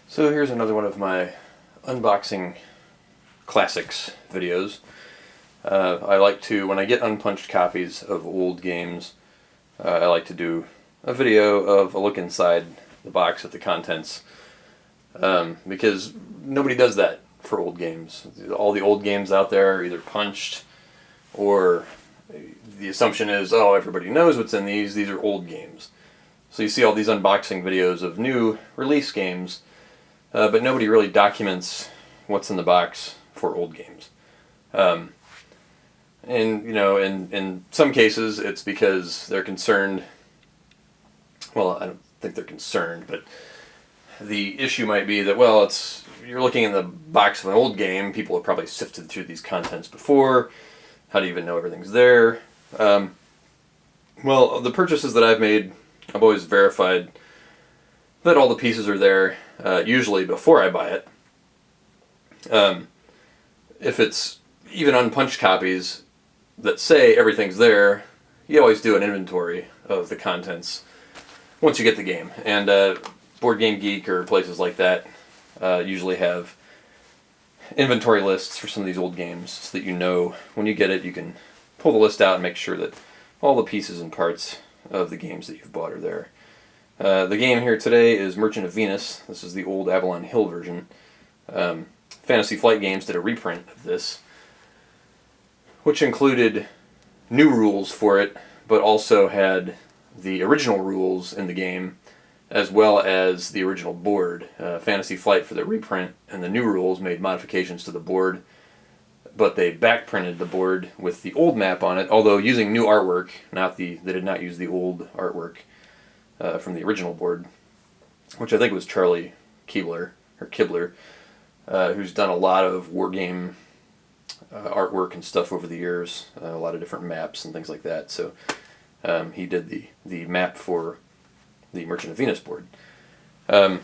So here's another one of my unboxing classics videos. I like to, when I get unpunched copies of old games, I like to do a video of a look inside the box at the contents, because nobody does that for old games. All the old games out there are either punched, or the assumption is, oh, everybody knows what's in these are old games. So you see all these unboxing videos of new release games, but nobody really documents what's in the box for old games. And, you know, in some cases it's because they're concerned, well, I don't think they're concerned, but the issue might be that, well, you're looking in the box of an old game, people have probably sifted through these contents before, how do you even know everything's there? Well, the purchases that I've made, I've always verified that all the pieces are there, usually before I buy it. If it's even unpunched copies that say everything's there, you always do an inventory of the contents once you get the game. And Board Game Geek or places like that usually have inventory lists for some of these old games, so that you know when you get it, you can pull the list out and make sure that all the pieces and parts of the games that you've bought are there. The game here today is Merchant of Venus. This is the old Avalon Hill version. Fantasy Flight Games did a reprint of this, which included new rules for it, but also had the original rules in the game, as well as the original board. Fantasy Flight, for the reprint and the new rules, made modifications to the board, but they backprinted the board with the old map on it, although using new artwork. They did not use the old artwork from the original board, which I think was Charlie Kibler, who's done a lot of wargame artwork and stuff over the years, a lot of different maps and things like that. So he did the map for the Merchant of Venus board. I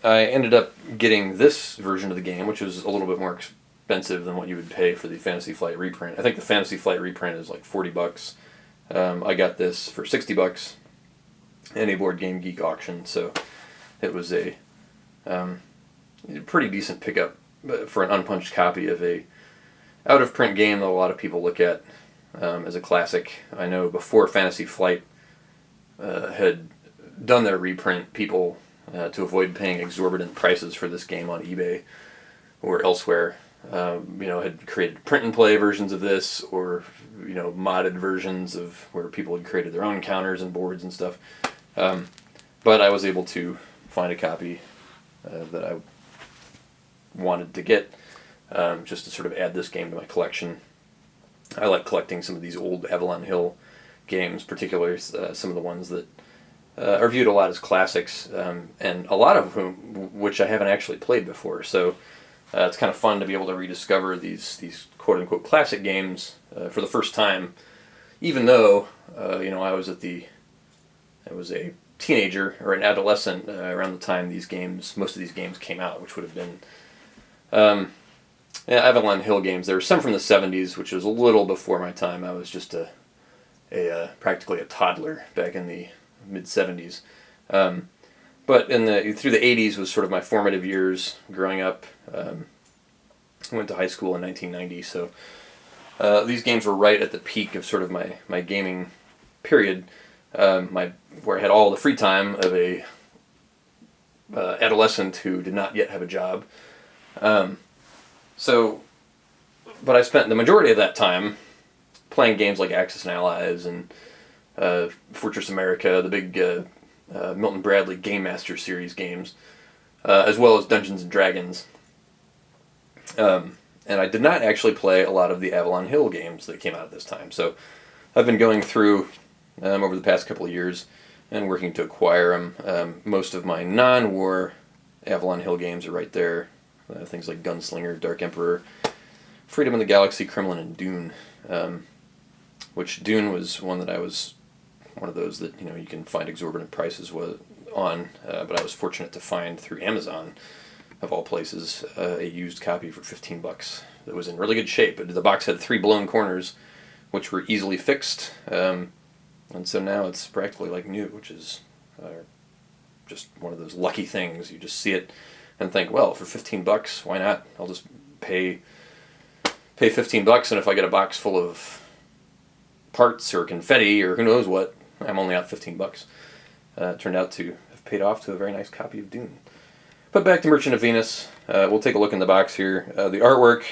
ended up getting this version of the game, which was a little bit more expensive than what you would pay for the Fantasy Flight reprint. I think the Fantasy Flight reprint is like $40. I got this for $60 in a Board Game Geek auction, so it was a pretty decent pickup for an unpunched copy of a out-of-print game that a lot of people look at as a classic. I know before Fantasy Flight had done their reprint, people, to avoid paying exorbitant prices for this game on eBay or elsewhere, had created print-and-play versions of this, or, modded versions of where people had created their own counters and boards and stuff. But I was able to find a copy that I wanted to get, just to sort of add this game to my collection. I like collecting some of these old Avalon Hill games, particularly some of the ones that are viewed a lot as classics, and a lot of which I haven't actually played before. So it's kind of fun to be able to rediscover these quote-unquote classic games for the first time, even though I was a teenager or an adolescent around the time most of these games came out, which would have been Avalon Hill games. There were some from the 70s, which was a little before my time. I was just practically a toddler back in the mid-70s. But through the 80s was sort of my formative years growing up. I went to high school in 1990, so these games were right at the peak of sort of my gaming period, where I had all the free time of a adolescent who did not yet have a job. But I spent the majority of that time playing games like Axis and Allies and Fortress America, the big Milton Bradley Game Master series games, as well as Dungeons and Dragons. And I did not actually play a lot of the Avalon Hill games that came out at this time. So I've been going through over the past couple of years and working to acquire them. Most of my non-war Avalon Hill games are right there. Things like Gunslinger, Dark Emperor, Freedom of the Galaxy, Kremlin, and Dune. Which Dune was one that I was one of those that you can find exorbitant prices on, but I was fortunate to find through Amazon, of all places, a used copy for $15 that was in really good shape. The box had 3 blown corners, which were easily fixed, and so now it's practically like new, which is just one of those lucky things. You just see it and think, well, for $15, why not? I'll just pay $15, and if I get a box full of parts or confetti or who knows what, I'm only out $15. Turned out to have paid off to a very nice copy of Dune. But back to Merchant of Venus. We'll take a look in the box here. The artwork,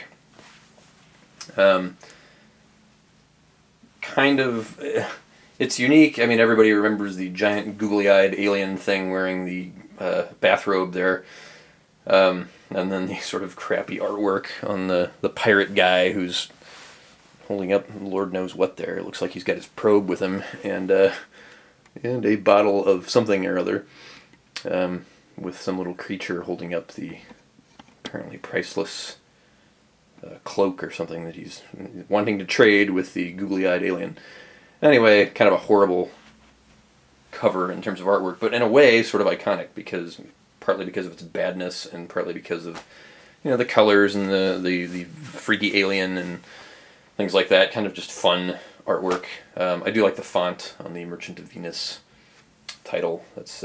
kind of, it's unique. I mean, everybody remembers the giant googly-eyed alien thing wearing the bathrobe there. And then the sort of crappy artwork on the pirate guy who's holding up Lord knows what there. It looks like he's got his probe with him and a bottle of something or other, with some little creature holding up the apparently priceless cloak or something that he's wanting to trade with the googly-eyed alien. Anyway, kind of a horrible cover in terms of artwork, but in a way sort of iconic, because partly because of its badness and partly because of the colors and the freaky alien and things like that. Kind of just fun artwork. I do like the font on the Merchant of Venus title. That's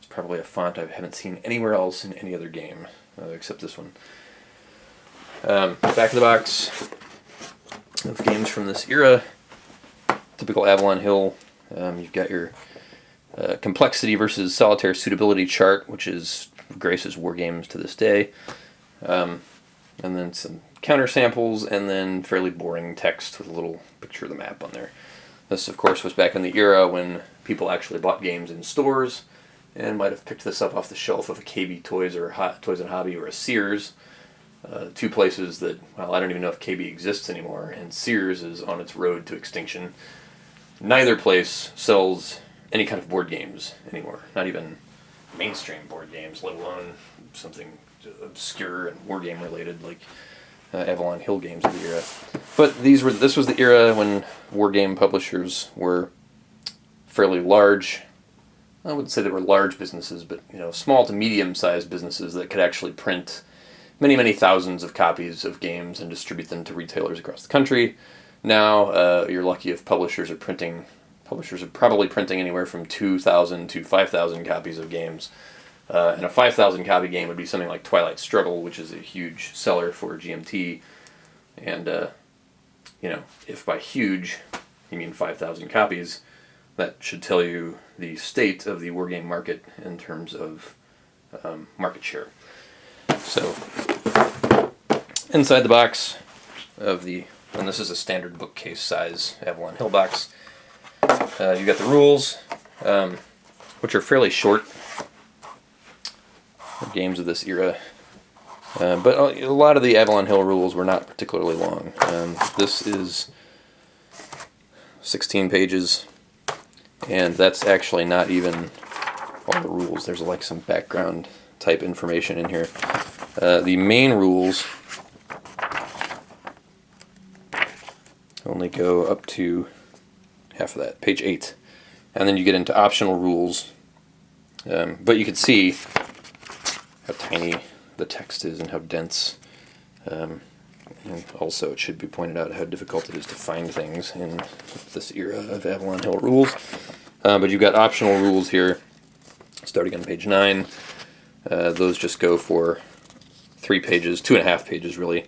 probably a font I haven't seen anywhere else in any other game except this one. Back of the box of games from this era. Typical Avalon Hill. You've got your complexity versus solitaire suitability chart, which is graces war games to this day. And then some counter samples, and then fairly boring text with a little picture of the map on there. This, of course, was back in the era when people actually bought games in stores and might have picked this up off the shelf of a KB Toys or Toys and Hobby or a Sears. Two places that, well, I don't even know if KB exists anymore, and Sears is on its road to extinction. Neither place sells any kind of board games anymore, not even mainstream board games, let alone something obscure and war game related like Avalon Hill games of the era. But this was the era when war game publishers were fairly large. I wouldn't say they were large businesses, but small to medium-sized businesses that could actually print many, many thousands of copies of games and distribute them to retailers across the country. Now, you're lucky if publishers are probably printing anywhere from 2,000 to 5,000 copies of games. And a 5,000 copy game would be something like Twilight Struggle, which is a huge seller for GMT. And, if by huge you mean 5,000 copies, that should tell you the state of the wargame market in terms of market share. So, inside the box of and this is a standard bookcase size Avalon Hill box, you've got the rules, which are fairly short. Games of this era, but a lot of the Avalon Hill rules were not particularly long. This is 16 pages, and that's actually not even all the rules. There's like some background type information in here. The main rules only go up to half of that, page 8, and then you get into optional rules, but you can see how tiny the text is and how dense. And also, it should be pointed out how difficult it is to find things in this era of Avalon Hill rules. But you've got optional rules here, starting on page 9. Those just go for 3 pages, 2.5 pages really.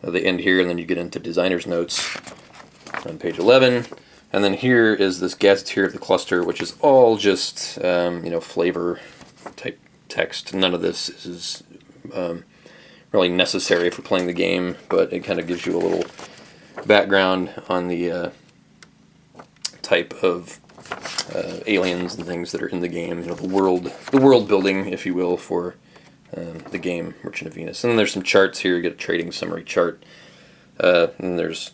They end here, and then you get into designer's notes on page 11. And then here is this gazetteer of the cluster, which is all just flavor type text. None of this is really necessary for playing the game, but it kind of gives you a little background on the type of aliens and things that are in the game. The world building, if you will, for the game Merchant of Venus. And then there's some charts here. You get a trading summary chart, and there's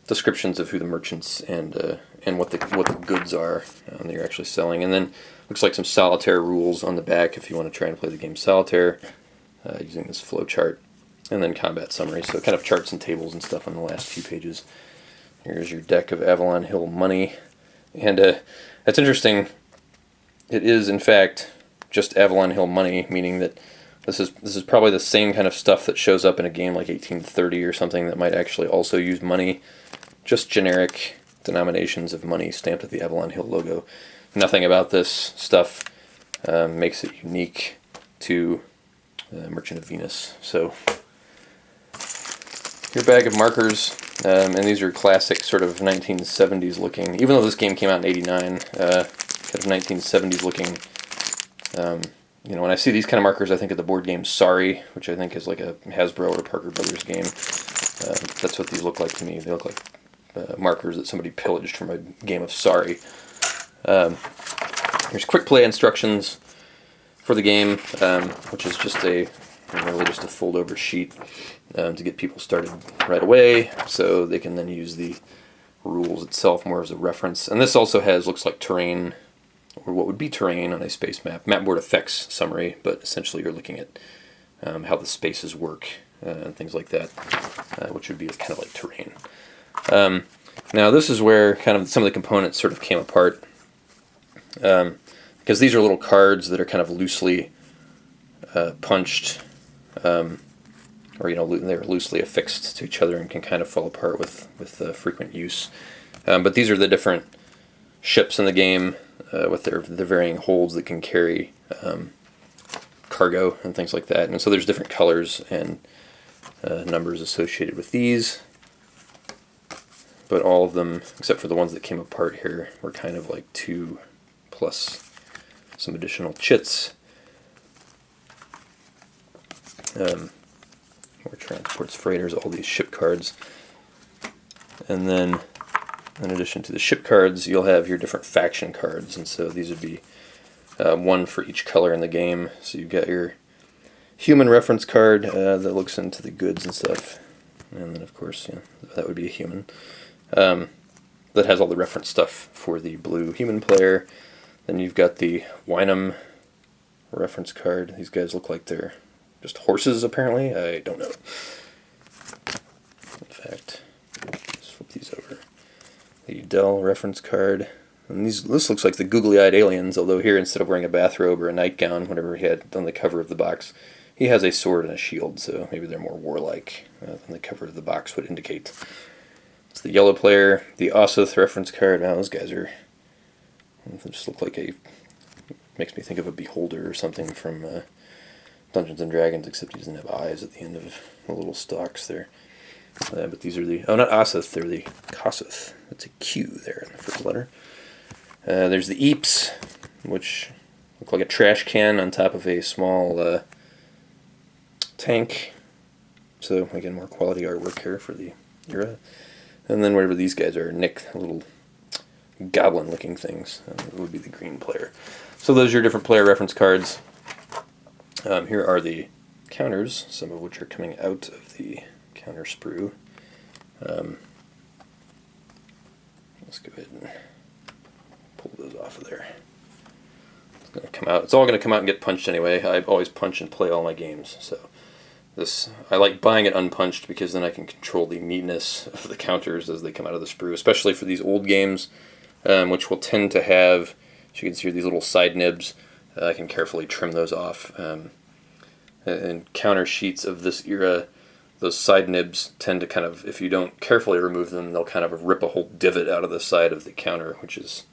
descriptions of who the merchants and what the goods are that you're actually selling. And then looks like some solitaire rules on the back if you want to try and play the game solitaire using this flow chart. And then combat summary, so kind of charts and tables and stuff on the last few pages. Here's your deck of Avalon Hill money. And that's interesting. It is, in fact, just Avalon Hill money, meaning that this is probably the same kind of stuff that shows up in a game like 1830 or something that might actually also use money. Just generic denominations of money stamped with the Avalon Hill logo. Nothing about this stuff makes it unique to Merchant of Venus. So your bag of markers, and these are classic sort of 1970s looking, even though this game came out in 89, kind of 1970s looking. When I see these kind of markers, I think of the board game Sorry, which I think is like a Hasbro or Parker Brothers game. That's what these look like to me. They look like markers that somebody pillaged from a game of Sorry. Here's quick play instructions for the game, which is just really just a fold over sheet to get people started right away, so they can then use the rules itself more as a reference. And this also looks like terrain, or what would be terrain on a space map. Mapboard effects summary, but essentially you're looking at how the spaces work and things like that, which would be kind of like terrain. Now this is where kind of some of the components sort of came apart, because these are little cards that are kind of loosely punched, or they're loosely affixed to each other and can kind of fall apart with frequent use. But these are the different ships in the game with their varying holds that can carry cargo and things like that. And so there's different colors and numbers associated with these. But all of them, except for the ones that came apart here, were kind of like 2 plus some additional chits. More transports, freighters, all these ship cards. And then, in addition to the ship cards, you'll have your different faction cards. And so these would be one for each color in the game. So you've got your human reference card that looks into the goods and stuff. And then, of course, that would be a human. That has all the reference stuff for the blue human player. Then you've got the Wynham reference card. These guys look like they're just horses, apparently. I don't know. In fact, let's flip these over. The Dell reference card. And this looks like the googly-eyed aliens, although here, instead of wearing a bathrobe or a nightgown, whatever he had on the cover of the box, he has a sword and a shield, so maybe they're more warlike than the cover of the box would indicate. It's the yellow player, the Ossoth reference card. Now, those guys they just look like makes me think of a beholder or something from Dungeons and Dragons, except he doesn't have eyes at the end of the little stalks there. But these are not Ossoth, they're the Kossoth. That's a Q there in the first letter. There's the Eeps, which look like a trash can on top of a small tank. So, again, more quality artwork here for the era. And then whatever these guys are, Nick, little goblin-looking things, would be the green player. So those are your different player reference cards. Here are the counters, some of which are coming out of the counter sprue. Let's go ahead and pull those off of there. It's going to come out. It's all going to come out and get punched anyway. I always punch and play all my games, so I like buying it unpunched because then I can control the neatness of the counters as they come out of the sprue, especially for these old games, which will tend to have, as you can see here, these little side nibs. I can carefully trim those off. And counter sheets of this era, those side nibs tend to kind of, if you don't carefully remove them, they'll kind of rip a whole divot out of the side of the counter, which is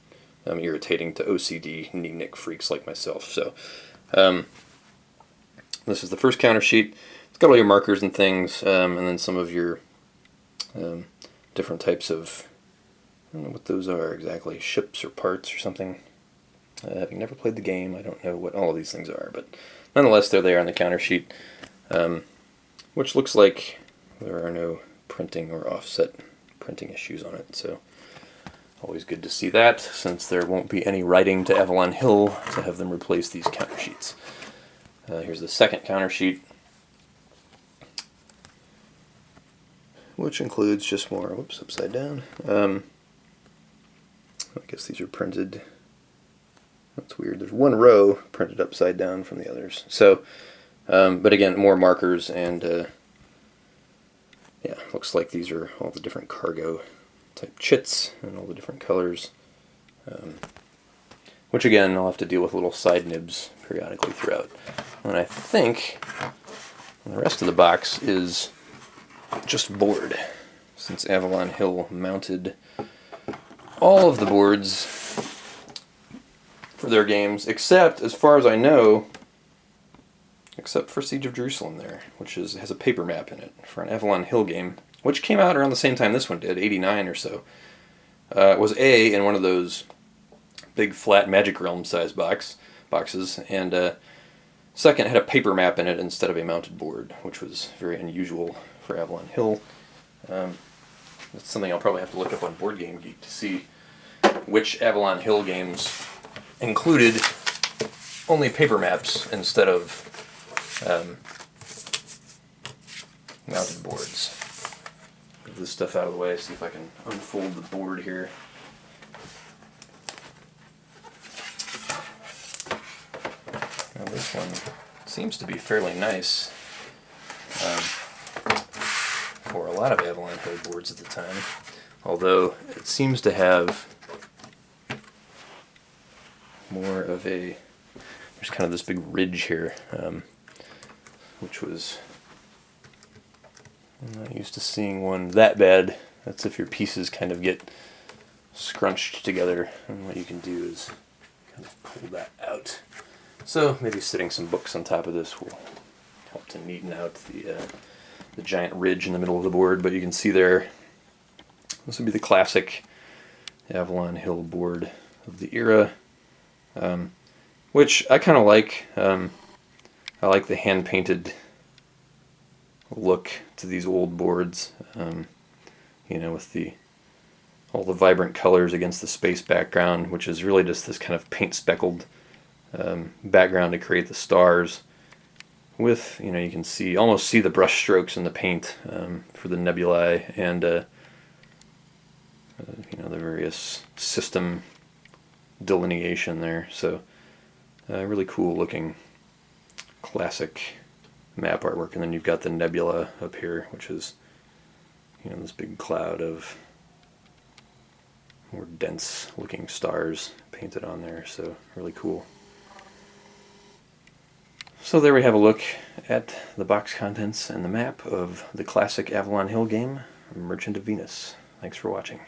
irritating to OCD neat freaks like myself. So this is the first counter sheet. It's got all your markers and things, and then some of your different types of, I don't know what those are exactly, ships or parts or something. Having never played the game, I don't know what all of these things are, but nonetheless, they're there on the counter sheet, which looks like there are no printing or offset printing issues on it, so always good to see that, since there won't be any writing to Avalon Hill to have them replace these counter sheets. Here's the second counter sheet, which includes just more, whoops, upside down. I guess these are printed. That's weird. There's one row printed upside down from the others. So, but again, more markers and, yeah, looks like these are all the different cargo type chits and all the different colors. Which again, I'll have to deal with little side nibs periodically throughout. And I think the rest of the box is just board, since Avalon Hill mounted all of the boards for their games, except, as far as I know, except for Siege of Jerusalem there, which has a paper map in it for an Avalon Hill game, which came out around the same time this one did, 89 or so. It was in one of those big flat Magic Realm size boxes, and second, it had a paper map in it instead of a mounted board, which was very unusual for Avalon Hill. That's something I'll probably have to look up on Board Game Geek to see which Avalon Hill games included only paper maps instead of mounted boards. Get this stuff out of the way, see if I can unfold the board here. Now this one seems to be fairly nice for a lot of Avalon Hill boards at the time, although it seems to have more of a, there's kind of this big ridge here, which was, I'm not used to seeing one that bad. That's if your pieces kind of get scrunched together, and what you can do is kind of pull that out. So maybe sitting some books on top of this will help to neaten out the giant ridge in the middle of the board. But you can see there, this would be the classic Avalon Hill board of the era, which I kind of like. I like the hand-painted look to these old boards, you know, with all the vibrant colors against the space background, which is really just this kind of paint-speckled background to create the stars. With, you know, you can almost see the brush strokes in the paint for the nebulae and you know, the various system delineation there. So really cool looking classic map artwork. And then you've got the nebula up here, which is, you know, this big cloud of more dense looking stars painted on there. So really cool. So there we have a look at the box contents and the map of the classic Avalon Hill game, Merchant of Venus. Thanks for watching.